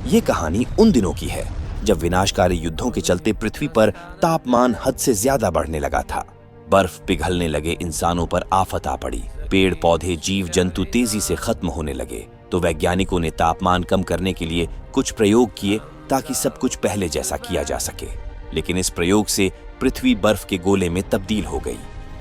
ये कहानी उन दिनों की है जब विनाशकारी युद्धों के चलते पृथ्वी पर तापमान हद से ज्यादा बढ़ने लगा था। बर्फ पिघलने लगे, इंसानों पर आफत आ पड़ी, पेड़ पौधे जीव जंतु तेजी से खत्म होने लगे। तो वैज्ञानिकों ने तापमान कम करने के लिए कुछ प्रयोग किए ताकि सब कुछ पहले जैसा किया जा सके। लेकिन इस प्रयोग से पृथ्वी बर्फ के गोले में तब्दील हो गई।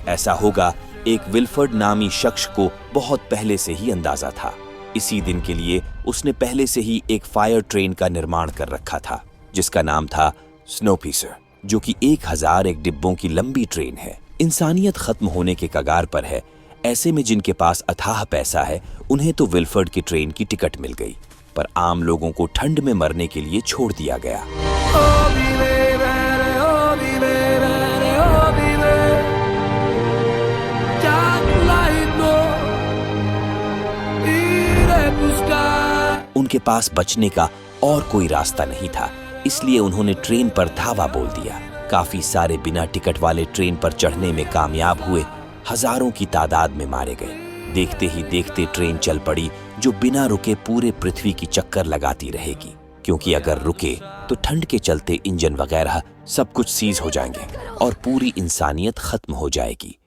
ऐसा होगा एक विल्फर्ड नामी शख्स को बहुत पहले से ही अंदाजा था। इसी दिन के लिए उसने पहले से ही एक फायर ट्रेन का निर्माण कर रखा था जिसका नाम था स्नोपीसर, जो कि 1001 डिब्बों की लंबी ट्रेन है। इंसानियत खत्म होने के कगार पर है। ऐसे में जिनके पास अथाह पैसा है उन्हें तो विल्फर्ड की ट्रेन की टिकट मिल गई, पर आम लोगों को ठंड में मरने के लिए छोड़ दिया गया। उनके पास बचने का और कोई रास्ता नहीं था, इसलिए उन्होंने ट्रेन पर धावा बोल दिया। काफी सारे बिना टिकट वाले ट्रेन पर चढ़ने में कामयाब हुए, हजारों की तादाद में मारे गए। देखते ही देखते ट्रेन चल पड़ी, जो बिना रुके पूरे पृथ्वी की चक्कर लगाती रहेगी, क्योंकि अगर रुके तो ठंड के चलते इंजन वगैरह सब कुछ सीज हो जाएंगे और पूरी इंसानियत खत्म हो जाएगी।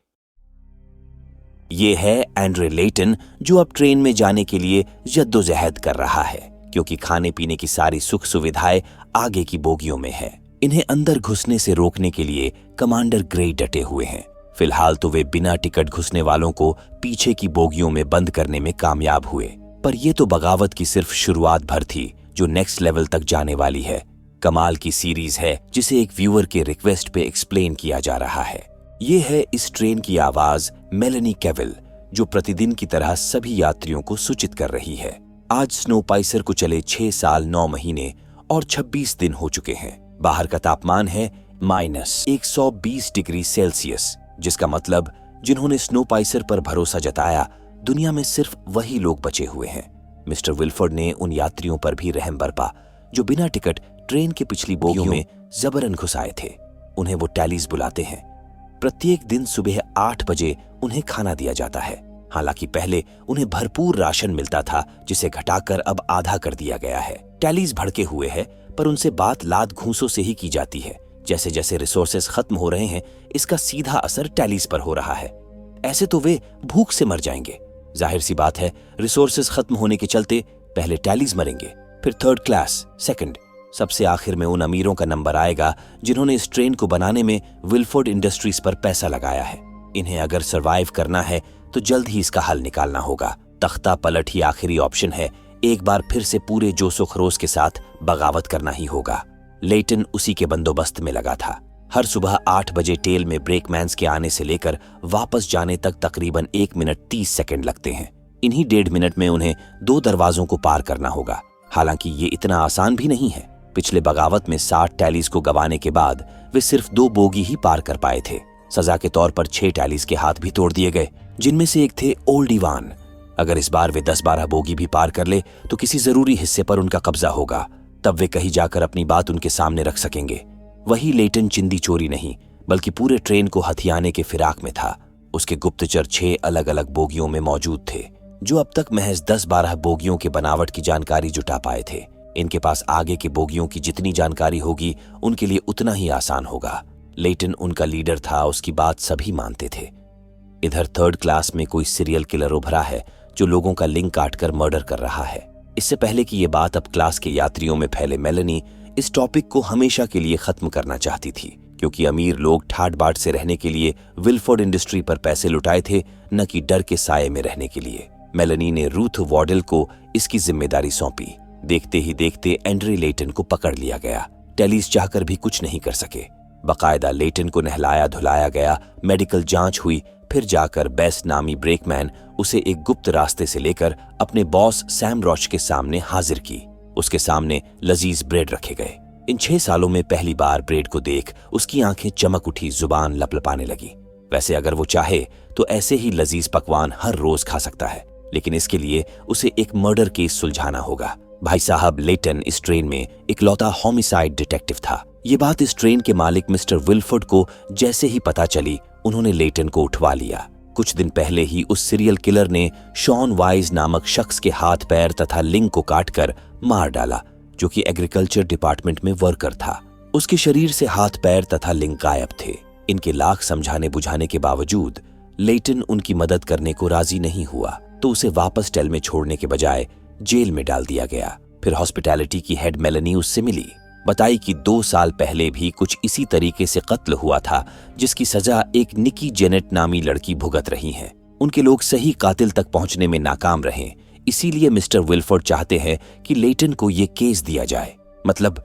ये है एंड्रे लेटन, जो अब ट्रेन में जाने के लिए जद्दोजहद कर रहा है, क्योंकि खाने पीने की सारी सुख सुविधाएं आगे की बोगियों में है। इन्हें अंदर घुसने से रोकने के लिए कमांडर ग्रे डटे हुए हैं। फिलहाल तो वे बिना टिकट घुसने वालों को पीछे की बोगियों में बंद करने में कामयाब हुए, पर यह तो बगावत की सिर्फ शुरुआत भर थी, जो नेक्स्ट लेवल तक जाने वाली है। कमाल की सीरीज है जिसे एक व्यूअर के रिक्वेस्ट पे एक्सप्लेन किया जा रहा है। ये है इस ट्रेन की आवाज मेलेनी कैविल, जो प्रतिदिन की तरह सभी यात्रियों को सूचित कर रही है। आज स्नोपाइसर को चले 6 साल 9 महीने और 26 दिन हो चुके हैं। बाहर का तापमान है -120 डिग्री सेल्सियस, जिसका मतलब जिन्होंने स्नोपाइसर पर भरोसा जताया, दुनिया में सिर्फ वही लोग बचे हुए हैं। मिस्टर विल्फर्ड ने उन यात्रियों पर भी रहम बरपा जो बिना टिकट ट्रेन के पिछली बोगियों में जबरन घुस आए थे। उन्हें वो टैलीज बुलाते हैं। प्रत्येक दिन सुबह 8 बजे उन्हें खाना दिया जाता है। हालांकि पहले उन्हें भरपूर राशन मिलता था, जिसे घटाकर अब आधा कर दिया गया है। टैलीज भड़के हुए हैं, पर उनसे बात लात घूंसों से ही की जाती है। जैसे जैसे रिसोर्सेस खत्म हो रहे हैं, इसका सीधा असर टैलीज पर हो रहा है। ऐसे तो वे भूख से मर जाएंगे। जाहिर सी बात है, रिसोर्सेस खत्म होने के चलते पहले टैलीज मरेंगे, फिर थर्ड क्लास, सेकंड, सबसे आखिर में उन अमीरों का नंबर आएगा जिन्होंने इस ट्रेन को बनाने में विल्फर्ड इंडस्ट्रीज पर पैसा लगाया है। इन्हें अगर सरवाइव करना है तो जल्द ही इसका हल निकालना होगा। तख्ता पलट ही आखिरी ऑप्शन है। एक बार फिर से पूरे जोशो खरोश के साथ बगावत करना ही होगा। लेटन उसी के बंदोबस्त में लगा था। हर सुबह 8 बजे टेल में ब्रेकमैन्स के आने से लेकर वापस जाने तक तकरीबन 1 मिनट 30 सेकंड लगते हैं। इन्हीं 1.5 मिनट में उन्हें 2 दरवाजों को पार करना होगा। हालांकि ये इतना आसान भी नहीं है। पिछले बगावत में 60 टैलीज को गंवाने के बाद वे सिर्फ 2 बोगी ही पार कर पाए थे। सजा के तौर पर 6 टैलीज के हाथ भी तोड़ दिए गए, जिनमें से एक थे ओल्ड इवान। अगर इस बार वे 10-12 बोगी भी पार कर ले तो किसी जरूरी हिस्से पर उनका कब्जा होगा। तब वे कहीं जाकर अपनी बात उनके सामने रख सकेंगे। वही लेटन चिंदी चोरी नहीं, बल्कि पूरे ट्रेन को हथियाने के फिराक में था। उसके गुप्तचर 6 अलग अलग बोगियों में मौजूद थे, जो अब तक महज 10-12 बोगियों के बनावट की जानकारी जुटा पाए थे। इनके पास आगे के बोगियों की जितनी जानकारी होगी उनके लिए उतना ही आसान होगा। लेटन उनका लीडर था, उसकी बात सभी मानते थे। इधर थर्ड क्लास में कोई सीरियल किलर उभरा है जो लोगों का लिंक काटकर मर्डर कर रहा है। इससे पहले कि ये बात अब क्लास के यात्रियों में फैले, मेलेनी इस टॉपिक को हमेशा के लिए खत्म करना चाहती थी, क्योंकि अमीर लोग ठाट बाट से रहने के लिए विल्फर्ड इंडस्ट्री पर पैसे लुटाए थे, न कि डर के साये में रहने के लिए। मेलेनी ने रूथ वॉर्डल को इसकी जिम्मेदारी सौंपी। देखते ही देखते एंड्रे लेटन को पकड़ लिया गया। टैलीज चाहकर भी कुछ नहीं कर सके। बाकायदा लेटन को नहलाया धुलाया गया, मेडिकल जांच हुई, फिर जाकर बेस्ट नामी ब्रेकमैन उसे एक गुप्त रास्ते से लेकर अपने बॉस सैम रॉच के सामने हाजिर की। उसके सामने लजीज ब्रेड रखे गए। इन 6 सालों में पहली बार ब्रेड को देख उसकी आंखें चमक उठी, जुबान लपलपाने लगी। वैसे अगर वो चाहे तो ऐसे ही लजीज पकवान हर रोज खा सकता है, लेकिन इसके लिए उसे एक मर्डर केस सुलझाना होगा। भाई साहब, लेटन इस ट्रेन में इकलौता होमिसाइड डिटेक्टिव था। ये बात इस ट्रेन के मालिक मिस्टर विल्फर्ड को जैसे ही पता चली, उन्होंने लेटन को उठवा लिया। कुछ दिन पहले ही उस सीरियल किलर ने शॉन वाइज नामक शख्स के हाथ पैर तथा लिंग को काटकर मार डाला, जो कि एग्रीकल्चर डिपार्टमेंट में वर्कर था। उसके शरीर से हाथ पैर तथा लिंग गायब थे। इनके लाख समझाने बुझाने के बावजूद लेटन उनकी मदद करने को राजी नहीं हुआ, तो उसे वापस टेल में छोड़ने के बजाय जेल में डाल दिया गया। फिर हॉस्पिटैलिटी की हेड मेलेनी उससे मिली, बताई कि 2 साल पहले भी कुछ इसी तरीके से कत्ल हुआ था, जिसकी सजा एक निकी जेनेट नामी लड़की भुगत रही है। उनके लोग सही कातिल तक पहुंचने में नाकाम रहे, इसीलिए मिस्टर विल्फोर्ड चाहते हैं कि लेटन को ये केस दिया जाए। मतलब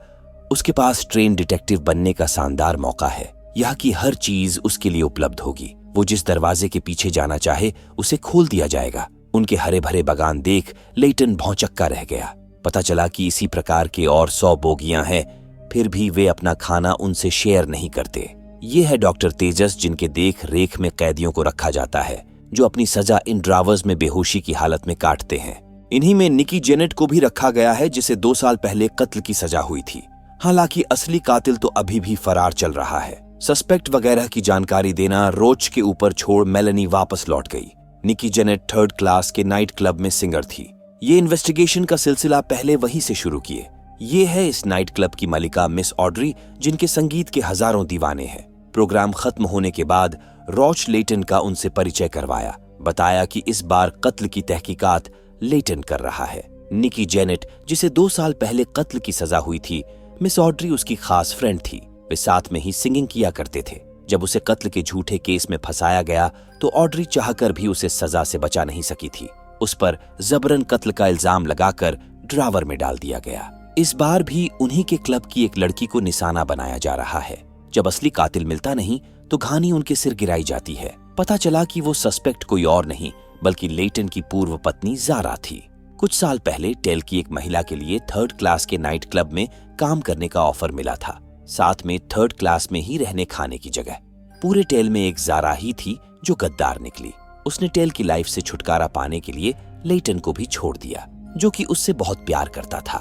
उसके पास ट्रेन डिटेक्टिव बनने का शानदार मौका है। यहाँ की हर चीज उसके लिए उपलब्ध होगी। वो जिस दरवाजे के पीछे जाना चाहे उसे खोल दिया जाएगा। उनके हरे भरे बगान देख लेटन भौंचक्का रह गया। पता चला कि इसी प्रकार के और 100 बोगियां हैं, फिर भी वे अपना खाना उनसे शेयर नहीं करते। ये है डॉक्टर तेजस, जिनके देख रेख में कैदियों को रखा जाता है, जो अपनी सजा इन ड्रावर्स में बेहोशी की हालत में काटते हैं। इन्हीं में निकी जेनेट को भी रखा गया है, जिसे 2 साल पहले कत्ल की सजा हुई थी। हालांकि असली कातिल तो अभी भी फरार चल रहा है। सस्पेक्ट वगैरह की जानकारी देना रोच के ऊपर छोड़ मेलेनी वापस लौट गई। निकी जेनेट 3rd क्लास के नाइट क्लब में सिंगर थी। ये इन्वेस्टिगेशन का सिलसिला पहले वहीं से शुरू किए। ये है इस नाइट क्लब की मालिका मिस ऑड्री, जिनके संगीत के हजारों दीवाने हैं। प्रोग्राम खत्म होने के बाद रॉच लेटन का उनसे परिचय करवाया। बताया कि इस बार कत्ल की तहकीकात लेटन कर रहा है। निकी जेनेट, जिसे 2 साल पहले कत्ल की सजा हुई थी, मिस ऑड्री उसकी खास फ्रेंड थी। वे साथ में ही सिंगिंग किया करते थे। जब उसे कत्ल के झूठे केस में फंसाया गया तो ऑड्री चाहकर भी उसे सजा से बचा नहीं सकी थी। उस पर जबरन कत्ल का इल्जाम लगाकर ड्रावर में डाल दिया गया। इस बार भी उन्हीं के क्लब की एक लड़की को निशाना बनाया जा रहा है। जब असली कातिल मिलता नहीं तो घानी उनके सिर गिराई जाती है। पता चला कि वो सस्पेक्ट कोई और नहीं बल्कि लेटन की पूर्व पत्नी ज़ारा थी। कुछ साल पहले टेल की एक महिला के लिए 3rd क्लास के नाइट क्लब में काम करने का ऑफर मिला था, साथ में 3rd क्लास में ही रहने खाने की जगह। पूरे टेल में एक ज़ारा ही थी जो गद्दार निकली। उसने टेल की लाइफ से छुटकारा पाने के लिए लेटन को भी छोड़ दिया, जो कि उससे बहुत प्यार करता था।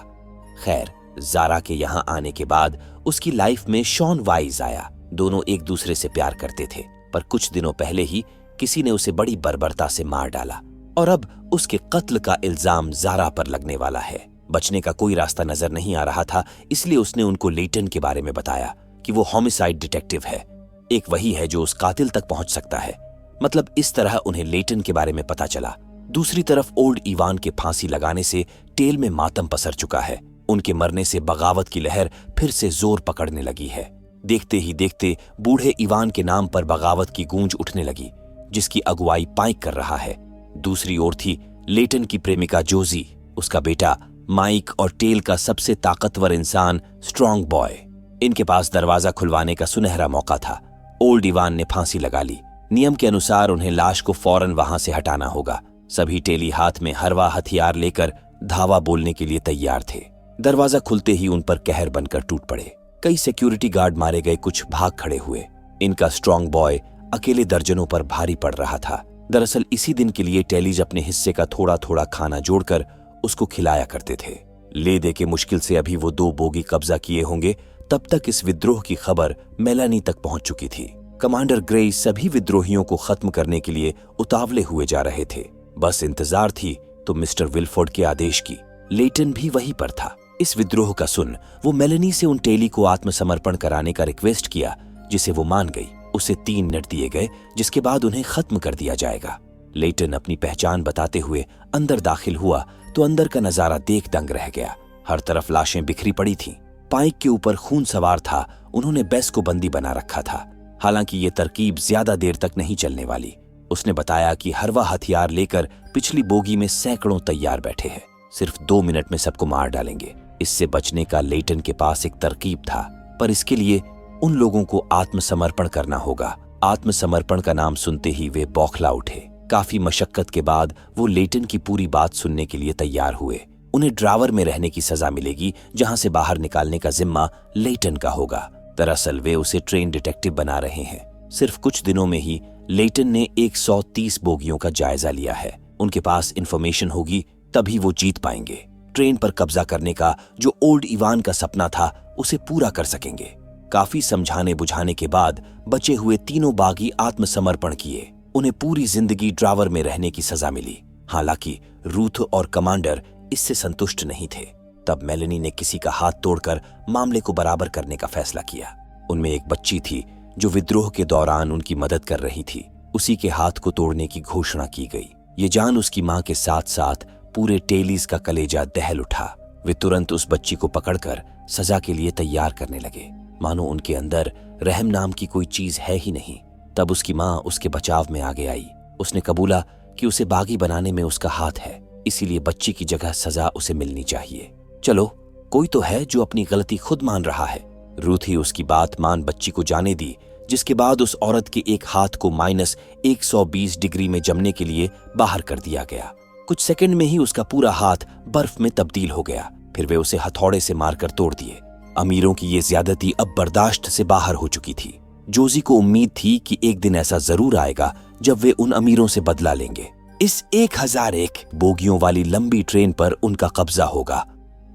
खैर, ज़ारा के यहाँ आने के बाद उसकी लाइफ में शॉन वाइज आया। दोनों एक दूसरे से प्यार करते थे, पर कुछ दिनों पहले ही किसी ने उसे बड़ी बर्बरता से मार डाला और अब उसके कत्ल का इल्जाम ज़ारा पर लगने वाला है। बचने का कोई रास्ता नजर नहीं आ रहा था, इसलिए उसने उनको लेटन के बारे में बताया कि वो होमिसाइड डिटेक्टिव है। एक वही है जो उस कातिल तक पहुंच सकता है। मतलब इस तरह उन्हें लेटन के बारे में पता चला। दूसरी तरफ ओल्ड इवान के फांसी लगाने से टेल में मातम पसर चुका है। उनके मरने से बगावत की लहर फिर से जोर पकड़ने लगी है। देखते ही देखते बूढ़े इवान के नाम पर बगावत की गूंज उठने लगी, जिसकी अगुवाई पाइक कर रहा है। दूसरी ओर थी लेटन की प्रेमिका जोजी, उसका बेटा माइक और टेल का सबसे ताकतवर इंसान स्ट्रॉन्ग बॉय। इनके पास दरवाजा खुलवाने का सुनहरा मौका था। ओल्ड इवान ने फांसी लगा ली। नियम के अनुसार उन्हें लाश को फौरन वहां से हटाना होगा। सभी टेली हाथ में हरवा हथियार लेकर धावा बोलने के लिए तैयार थे। दरवाजा खुलते ही उन पर कहर बनकर टूट पड़े। कई सिक्योरिटी गार्ड मारे गए, कुछ भाग खड़े हुए। इनका स्ट्रॉन्ग बॉय अकेले दर्जनों पर भारी पड़ रहा था। दरअसल इसी दिन के लिए टेलीज अपने हिस्से का थोड़ा थोड़ा खाना जोड़कर उसको खिलाया करते थे। ले दे के मुश्किल से अभी वो 2 बोगी कब्जा किए होंगे, तब तक इस विद्रोह की खबर मेलानी तक पहुंच चुकी थी। कमांडर ग्रे सभी विद्रोहियों को खत्म करने के लिए उतावले हुए जा रहे थे। बस इंतजार थी तो मिस्टर विल्फोर्ड के आदेश की। लेटन भी वहीं पर था। इस विद्रोह का सुन वो मेलेनी से उन टेली को आत्मसमर्पण कराने का रिक्वेस्ट किया, जिसे वो मान गई। उसे 3 मिनट दिए गए, जिसके बाद उन्हें खत्म कर दिया जाएगा। लेटन अपनी पहचान बताते हुए अंदर दाखिल हुआ तो अंदर का नजारा देख दंग रह गया। हर तरफ लाशें बिखरी पड़ी थीं। पाइक के ऊपर खून सवार था। उन्होंने बेस को बंदी बना रखा था। हालांकि ये तरकीब ज्यादा देर तक नहीं चलने वाली। उसने बताया कि हरवा हथियार लेकर पिछली बोगी में सैकड़ों तैयार बैठे हैं। सिर्फ 2 मिनट में सबको मार डालेंगे। इससे बचने का लेटन के पास एक तरकीब था, पर इसके लिए उन लोगों को आत्मसमर्पण करना होगा। आत्मसमर्पण का नाम सुनते ही वे बौखला उठे। काफी मशक्कत के बाद वो लेटन की पूरी बात सुनने के लिए तैयार हुए। उन्हें ड्रावर में रहने की सजा मिलेगी, जहां से बाहर निकालने का जिम्मा लेटन का होगा। दरअसल वे उसे ट्रेन डिटेक्टिव बना रहे हैं। सिर्फ कुछ दिनों में ही लेटन ने 130 बोगियों का जायजा लिया है। उनके पास इंफॉर्मेशन होगी तभी वो जीत पाएंगे। ट्रेन पर कब्जा करने का जो ओल्ड इवान का सपना था, उसे पूरा कर सकेंगे। काफी समझाने बुझाने के बाद बचे हुए 3 बागी आत्मसमर्पण किए। उन्हें पूरी जिंदगी ड्रावर में रहने की सजा मिली। हालांकि रूथ और कमांडर इससे संतुष्ट नहीं थे। तब मेलेनी ने किसी का हाथ तोड़कर मामले को बराबर करने का फैसला किया। उनमें एक बच्ची थी जो विद्रोह के दौरान उनकी मदद कर रही थी। उसी के हाथ को तोड़ने की घोषणा की गई। ये जान उसकी मां के साथ साथ पूरे टेलीज का कलेजा दहल उठा। वे तुरंत उस बच्ची को पकड़कर सजा के लिए तैयार करने लगे, मानो उनके अंदर रहम नाम की कोई चीज है ही नहीं। तब उसकी मां उसके बचाव में आगे आई। उसने कबूला कि उसे बागी बनाने में उसका हाथ है, इसीलिए बच्ची की जगह सजा उसे मिलनी चाहिए। चलो, कोई तो है जो अपनी गलती खुद मान रहा है। रूथी उसकी बात मान बच्ची को जाने दी, जिसके बाद उस औरत के एक हाथ को -120 डिग्री में जमने के लिए बाहर कर दिया गया। कुछ सेकंड में ही उसका पूरा हाथ बर्फ में तब्दील हो गया। फिर वे उसे हथौड़े से मारकर तोड़ दिए। अमीरों की ये ज्यादती अब बर्दाश्त से बाहर हो चुकी थी। जोजी को उम्मीद थी कि एक दिन ऐसा जरूर आएगा जब वे उन अमीरों से बदला लेंगे। इस 1001 बोगियों वाली लंबी ट्रेन पर उनका कब्जा होगा।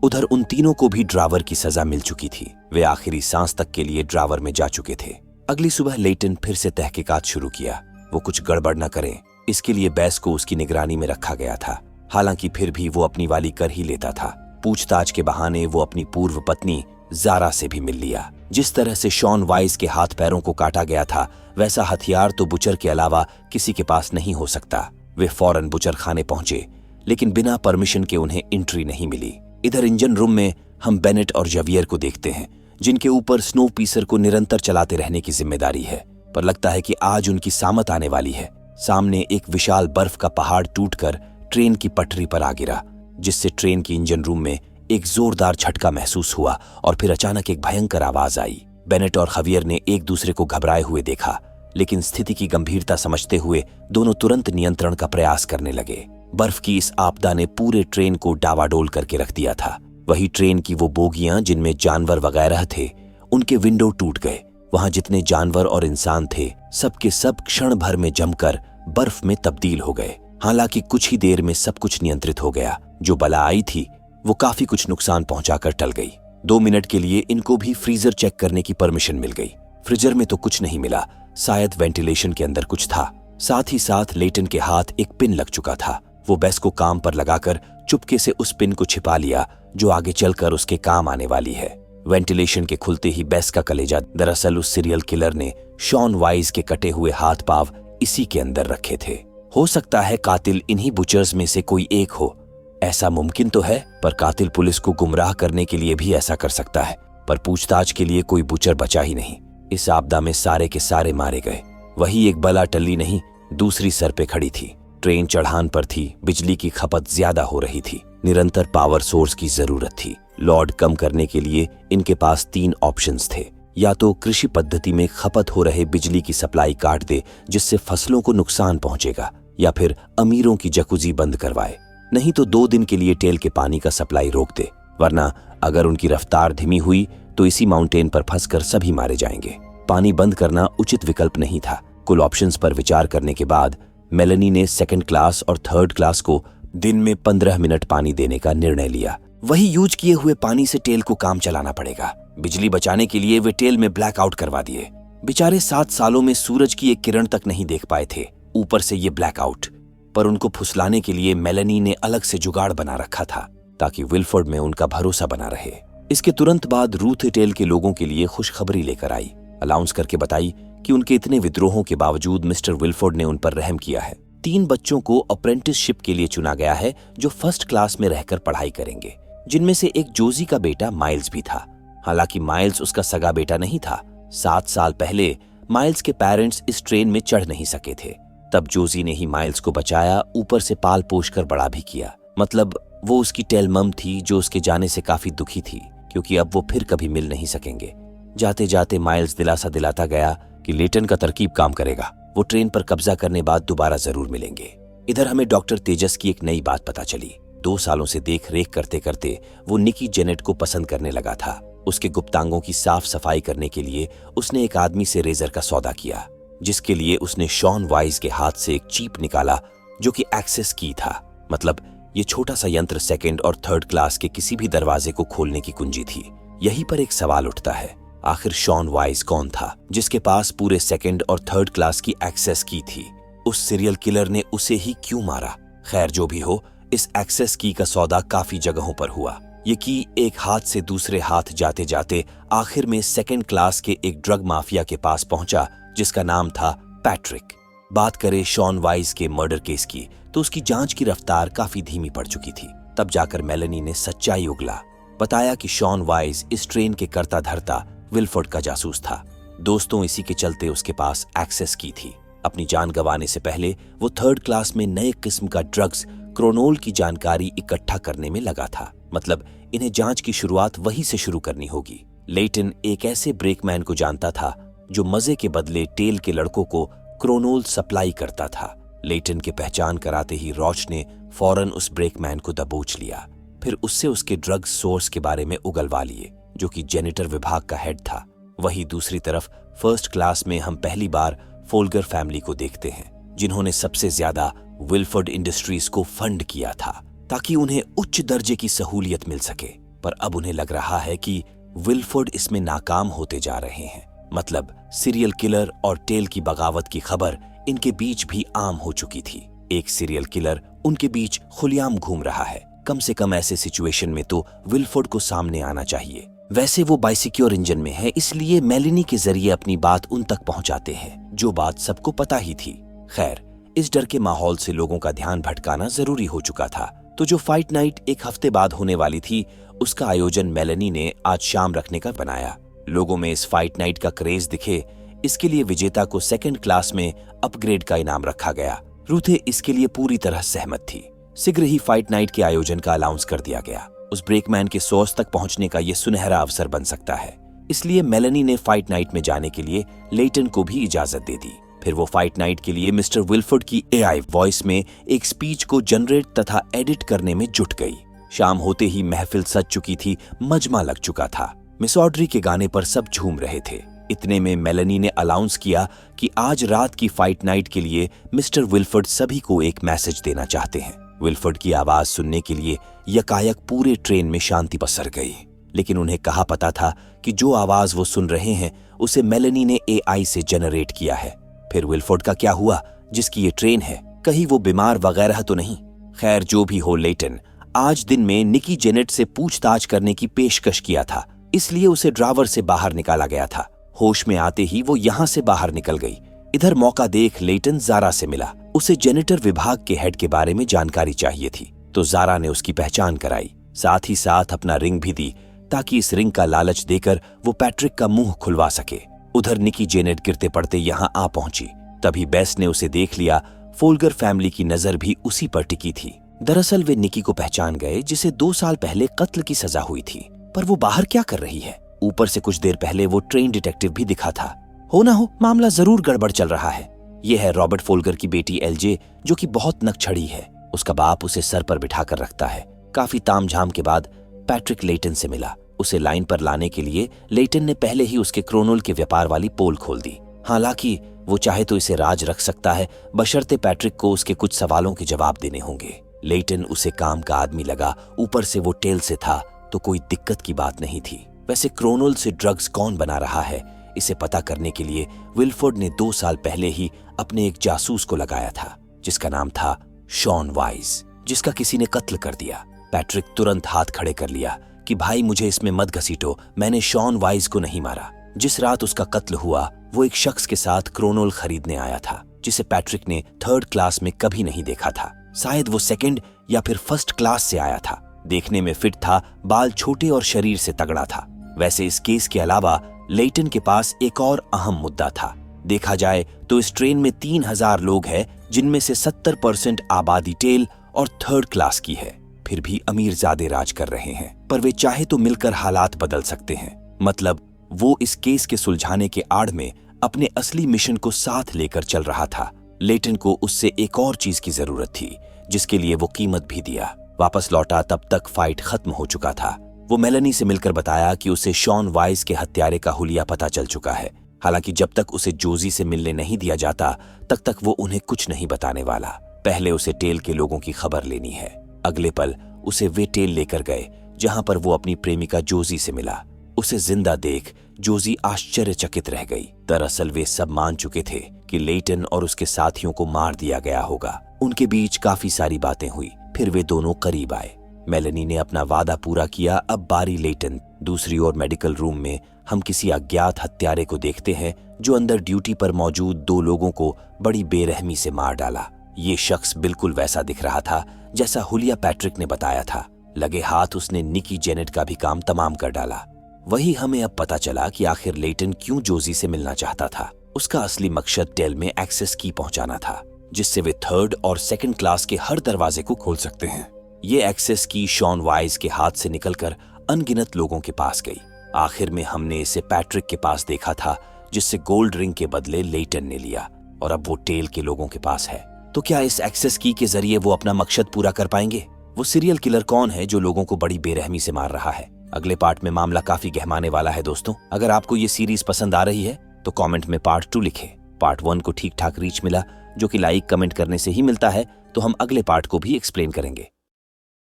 उधर उन तीनों को भी ड्राइवर की सजा मिल चुकी थी। वे आखिरी सांस तक के लिए ड्राइवर में जा चुके थे। अगली सुबह लेटन फिर से तहकीकात शुरू किया। वो कुछ गड़बड़ न करें, इसके लिए बेस को उसकी निगरानी में रखा गया था। हालांकि फिर भी वो अपनी वाली कर ही लेता था। पूछताछ के बहाने वो अपनी पूर्व पत्नी जारा से भी मिल लिया। जिस तरह से शॉन वाइस के हाथ पैरों को काटा गया था, वैसा हथियार तो बुचर के अलावा किसी के पास नहीं हो सकता। वे फौरन बुचर खाने पहुंचे, लेकिन बिना परमिशन के उन्हें एंट्री नहीं मिली। इधर इंजन रूम में हम बेनेट और जवियर को देखते हैं, जिनके ऊपर स्नो पीसर को निरंतर चलाते रहने की जिम्मेदारी है। पर लगता है कि आज उनकी सामत आने वाली है। सामने एक विशाल बर्फ का पहाड़ टूटकर ट्रेन की पटरी पर आ गिरा, जिससे ट्रेन की इंजन रूम में एक जोरदार झटका महसूस हुआ और फिर अचानक एक भयंकर आवाज आई। बेनेट और खवियर ने एक दूसरे को घबराए हुए देखा, लेकिन स्थिति की गंभीरता समझते हुए दोनों तुरंत नियंत्रण का प्रयास करने लगे। बर्फ की इस आपदा ने पूरे ट्रेन को डावाडोल करके रख दिया था। वही ट्रेन की वो बोगियां जिनमें जानवर वगैरह थे, उनके विंडो टूट गए। वहां जितने जानवर और इंसान थे, सबके सब क्षण भर में जमकर बर्फ में तब्दील हो गए। हालांकि कुछ ही देर में सब कुछ नियंत्रित हो गया। जो बला आई थी वो काफी कुछ नुकसान पहुंचाकर टल गई। 2 मिनट के लिए इनको भी फ्रीजर चेक करने की परमिशन मिल गई। फ्रीजर में तो कुछ नहीं मिला, शायद वेंटिलेशन के अंदर कुछ था। साथ ही साथ लेटन के हाथ एक पिन लग चुका था। वो बेस को काम पर लगाकर चुपके से उस पिन को छिपा लिया, जो आगे चलकर उसके काम आने वाली है। वेंटिलेशन के खुलते ही बेस का कलेजा, दरअसल उस सीरियल किलर ने शॉन वाइस के कटे हुए हाथ पांव इसी के अंदर रखे थे। हो सकता है कातिल इन्हीं बुचर्स में से कोई एक हो। ऐसा मुमकिन तो है, पर कातिल पुलिस को गुमराह करने के लिए भी ऐसा कर सकता है। पर पूछताछ के लिए कोई बुचर बचा ही नहीं। इस आपदा में सारे के सारे मारे गए। वही एक बला टल्ली नहीं, दूसरी सर पे खड़ी थी। ट्रेन चढ़ान पर थी, बिजली की खपत ज्यादा हो रही थी, निरंतर पावर सोर्स की जरूरत थी। लोड कम करने के लिए इनके पास 3 ऑप्शंस थे। या तो कृषि पद्धति में खपत हो रहे बिजली की सप्लाई काट दे, जिससे फसलों को नुकसान पहुंचेगा, या फिर अमीरों की जकूजी बंद करवाए। नहीं तो 2 दिन के लिए टेल के पानी का सप्लाई रोक दे, वरना अगर उनकी रफ्तार धीमी हुई तो इसी माउंटेन पर फंसकर सभी मारे जाएंगे। पानी बंद करना उचित विकल्प नहीं था। कुल ऑप्शंस पर विचार करने के बाद मेलेनी ने 2nd क्लास और 3rd क्लास को दिन में 15 मिनट पानी देने का निर्णय लिया। वही यूज किए हुए पानी से टेल को काम चलाना पड़ेगा। बिजली बचाने के लिए वे टेल में ब्लैकआउट करवा दिए। बेचारे 7 सालों में सूरज की एक किरण तक नहीं देख पाए थे, ऊपर से ये ब्लैकआउट। पर उनको फुसलाने के लिए मेलेनी ने अलग से जुगाड़ बना रखा था, ताकि विल्फोर्ड में उनका भरोसा बना रहे। इसके तुरंत बाद रूथ टेल के लोगों के लिए खुशखबरी लेकर आई। अनाउंस करके बताई कि उनके इतने विद्रोहों के बावजूद मिस्टर विल्फोर्ड ने उन पर रहम किया है। 3 बच्चों को अप्रेंटिसशिप के लिए चुना गया है, जो 1st क्लास में रहकर पढ़ाई करेंगे, जिनमें से एक जोजी का बेटा माइल्स भी था। हालांकि माइल्स उसका सगा बेटा नहीं था। 7 साल पहले माइल्स के पेरेंट्स इस ट्रेन में चढ़ नहीं सके थे। तब जोजी ने ही माइल्स को बचाया, ऊपर से पाल पोष कर बड़ा भी किया। मतलब वो उसकी टेल मम थी, जो उसके जाने से काफी दुखी थी, क्योंकि अब वो फिर कभी मिल नहीं सकेंगे। जाते जाते माइल्स दिलासा दिलाता गया कि लेटन का तरकीब काम करेगा। वो ट्रेन पर कब्जा करने बाद दोबारा जरूर मिलेंगे। इधर हमें डॉक्टर तेजस की एक नई बात पता चली। 2 सालों से देख रेख करते करते वो निकी जेनेट को पसंद करने लगा था। उसके गुप्तांगों की साफ सफाई करने के लिए उसने एक आदमी से रेजर का सौदा किया, जिसके लिए उसने शॉन वाइस के हाथ से एक चीप निकाला, जो कि एक्सेस की था। मतलब ये छोटा सा यंत्र 2nd और 3rd क्लास के किसी भी दरवाजे को खोलने की कुंजी थी। यहीं पर एक सवाल उठता है, आखिर शॉन वाइस कौन था, जिसके पास पूरे 2nd और 3rd क्लास की एक्सेस की थी? उस सीरियल किलर ने उसे ही क्यों मारा? खैर जो भी हो, इस एक्सेस की का सौदा काफी जगहों पर हुआ। ये की एक हाथ से दूसरे हाथ जाते जाते आखिर में सेकंड क्लास के एक ड्रग माफिया के पास पहुंचा जिसका नाम था पैट्रिक। बात करें शॉन वाइज के मर्डर केस की तो उसकी जांच की रफ्तार काफी धीमी पड़ चुकी थी। तब जाकर मेलेनी ने सच्चाई उगला। बताया कि शॉन वाइज इस ट्रेन के कर्ता धर्ता विल्फोर्ड का जासूस था। दोस्तों, इसी के चलते उसके पास एक्सेस की थी। अपनी जान गंवाने से पहले वो थर्ड क्लास में नए किस्म का ड्रग्स क्रोनोल की जानकारी इकट्ठा करने में लगा था। मतलब इन्हें जांच की शुरुआत वहीं से शुरू करनी होगी। लेटन एक ऐसे ब्रेकमैन को जानता था जो मजे के बदले टेल के लड़कों को क्रोनोल सप्लाई करता था। लेटन के पहचान कराते ही रॉच ने फौरन उस ब्रेकमैन को दबोच लिया। फिर उससे उसके ड्रग सोर्स के बारे में उगलवा लिए, जो कि जेनिटर विभाग का हेड था। वहीं दूसरी तरफ फर्स्ट क्लास में हम पहली बार फोल्गर फैमिली को देखते हैं, जिन्होंने सबसे ज्यादा विल्फोर्ड इंडस्ट्रीज को फंड किया था ताकि उन्हें उच्च दर्जे की सहूलियत मिल सके। पर अब उन्हें लग रहा है कि विल्फोर्ड इसमें नाकाम होते जा रहे हैं। मतलब सीरियल किलर और टेल की बगावत की खबर इनके बीच भी आम हो चुकी थी। एक सीरियल किलर उनके बीच खुलेआम घूम रहा है। कम से कम ऐसे सिचुएशन में तो विल्फोर्ड को सामने आना चाहिए। वैसे वो बाइसिक्योर इंजन में है, इसलिए मेलेनी के जरिए अपनी बात उन तक पहुंचाते हैं, जो बात सबको पता ही थी। खैर, इस डर के माहौल से लोगों का ध्यान भटकाना जरूरी हो चुका था। तो जो फाइट नाइट एक हफ्ते बाद होने वाली थी, उसका आयोजन मेलेनी ने आज शाम रखने का बनाया। लोगों में इस फाइट नाइट का क्रेज दिखे, इसके लिए विजेता को सेकंड क्लास में अपग्रेड का इनाम रखा गया। रूथे इसके लिए पूरी तरह सहमत थी। शीघ्र ही फाइट नाइट के आयोजन का अनाउंस कर दिया गया। उस ब्रेकमैन के सोर्स तक पहुंचने का यह सुनहरा अवसर बन सकता है। इसलिए मेलेनी ने फाइट नाइट में जाने के लिए लेटन को भी इजाजत दे दी। फिर वो फाइट नाइट के लिए मिस्टर विल्फोर्ड की एआई वॉइस में एक स्पीच को जनरेट तथा एडिट करने में जुट गई। शाम होते ही महफिल सज चुकी थी, मजमा लग चुका था। मिस ऑड्री के गाने पर सब झूम रहे थे। इतने में मेलेनी ने अनाउंस किया कि आज रात की फाइट नाइट के लिए मिस्टर विल्फोर्ड सभी को एक मैसेज देना चाहते हैं। विल्फोर्ड की आवाज सुनने के लिए यकायक पूरे ट्रेन में शांति पसर गई। लेकिन उन्हें कहा पता था कि जो आवाज वो सुन रहे हैं उसे मेलेनी ने एआई से जनरेट किया है। फिर विल्फोर्ड का क्या हुआ जिसकी ये ट्रेन है? कहीं वो बीमार वगैरह तो नहीं? खैर, जो भी हो, लेटन आज दिन में निकी जेनेट से पूछताछ करने की पेशकश किया था, इसलिए उसे ड्रावर से बाहर निकाला गया था। होश में आते ही वो यहाँ से बाहर निकल गई। इधर मौका देख लेटन जारा से मिला। उसे जेनिटर विभाग के हेड के बारे में जानकारी चाहिए थी, तो जारा ने उसकी पहचान कराई। साथ ही साथ अपना रिंग भी दी ताकि इस रिंग का लालच देकर वो पैट्रिक का मुंह खुलवा सके। उधर निकी जेनेट गिरते पड़ते यहाँ आ पहुंची। तभी बेस ने उसे देख लिया। फोल्गर फैमिली की नजर भी उसी पर टिकी थी। दरअसल वे निकी को पहचान गए, जिसे 2 साल पहले कत्ल की सजा हुई थी। पर वो बाहर क्या कर रही है? ऊपर से कुछ देर पहले वो ट्रेन डिटेक्टिव भी दिखा था। हो ना हो, मामला जरूर गड़बड़ चल रहा है। ये है रॉबर्ट फोल्गर की बेटी एलजे, जो कि बहुत नकछड़ी है। उसका बाप उसे सर पर बिठाकर रखता है। काफी तामझाम के बाद पैट्रिक लेटन से मिला। उसे लाइन पर लाने के लिए लेटन ने पहले ही उसके क्रोनोल के व्यापार वाली पोल खोल दी। हालांकि वो चाहे तो इसे राज रख सकता है, बशर्ते पैट्रिक को उसके कुछ सवालों के जवाब देने होंगे। लेटन उसे काम का आदमी लगा। ऊपर से वो टेल से था, तो कोई दिक्कत की बात नहीं थी। वैसे क्रोनोल से ड्रग्स कौन बना रहा है, इसे पता करने के लिए विल्फोर्ड ने 2 साल पहले ही अपने एक जासूस को लगाया था, जिसका नाम था शॉन वाइज, जिसका किसी ने कत्ल कर दिया। पैट्रिक तुरंत हाथ खड़े कर लिया कि भाई मुझे इसमें मत घसीटो, मैंने शॉन वाइज को नहीं मारा। जिस रात उसका कत्ल हुआ, वो एक शख्स के साथ क्रोनोल खरीदने आया था, जिसे पैट्रिक ने थर्ड क्लास में कभी नहीं देखा था। शायद वो सेकंड या फिर फर्स्ट क्लास से आया था। देखने में फिट था, बाल छोटे और शरीर से तगड़ा था। वैसे इस केस के अलावा लेटन के पास एक और अहम मुद्दा था। देखा जाए तो इस ट्रेन में 3000 लोग हैं, जिनमें से 70% आबादी टेल और थर्ड क्लास की है। फिर भी अमीरजादे राज कर रहे हैं, पर वे चाहे तो मिलकर हालात बदल सकते हैं। मतलब वो इस केस के सुलझाने के आड़ में अपने असली मिशन को साथ लेकर चल रहा था। लेटन को उससे एक और चीज की जरूरत थी, जिसके लिए वो कीमत भी दिया। वापस लौटा तब तक फाइट खत्म हो चुका था। वो मेलेनी से मिलकर बताया कि उसे शॉन वाइज के हत्यारे का हुलिया पता चल चुका है। हालांकि जब तक उसे जोजी से मिलने नहीं दिया जाता, तब तक वो उन्हें कुछ नहीं बताने वाला। पहले उसे टेल के लोगों की खबर लेनी है। अगले पल उसे वे टेल लेकर गए, जहां पर वो अपनी प्रेमिका जोजी से मिला। उसे जिंदा देख जोजी आश्चर्यचकित रह गई। दरअसल वे सब मान चुके थे कि लेटन और उसके साथियों को मार दिया गया होगा। उनके बीच काफी सारी बातें हुई। फिर वे दोनों करीब आए। मेलेनी ने अपना वादा पूरा किया। अब बारी लेटन। दूसरी ओर मेडिकल रूम में हम किसी अज्ञात हत्यारे को देखते हैं जो अंदर ड्यूटी पर मौजूद 2 लोगों को बड़ी बेरहमी से मार डाला। ये शख्स बिल्कुल वैसा दिख रहा था जैसा हुलिया पैट्रिक ने बताया था। लगे हाथ उसने निकी जेनेट का भी काम तमाम कर डाला। वही हमें अब पता चला कि आखिर लेटन क्यों जोजी से मिलना चाहता था। उसका असली मकसद टेल में एक्सेस की पहुंचाना था, जिससे वे 3rd और 2nd क्लास के हर दरवाजे को खोल सकते हैं। ये एक्सेस की शॉन वाइज के हाथ से निकलकर अनगिनत लोगों के पास गई। आखिर में हमने इसे पैट्रिक के पास देखा था, जिससे गोल्ड रिंग के बदले लेटन ने लिया, और अब वो टेल के लोगों के पास है। तो क्या इस एक्सेस की के जरिए वो अपना मकसद पूरा कर पाएंगे? वो सीरियल किलर कौन है जो लोगों को बड़ी बेरहमी से मार रहा है? अगले पार्ट में मामला काफी गहमाने वाला है दोस्तों। अगर आपको ये सीरीज पसंद आ रही है तो कमेंट में पार्ट 2 लिखें। पार्ट 1 को ठीक ठाक रीच मिला, जो कि लाइक कमेंट करने से ही मिलता है, तो हम अगले पार्ट को भी एक्सप्लेन करेंगे।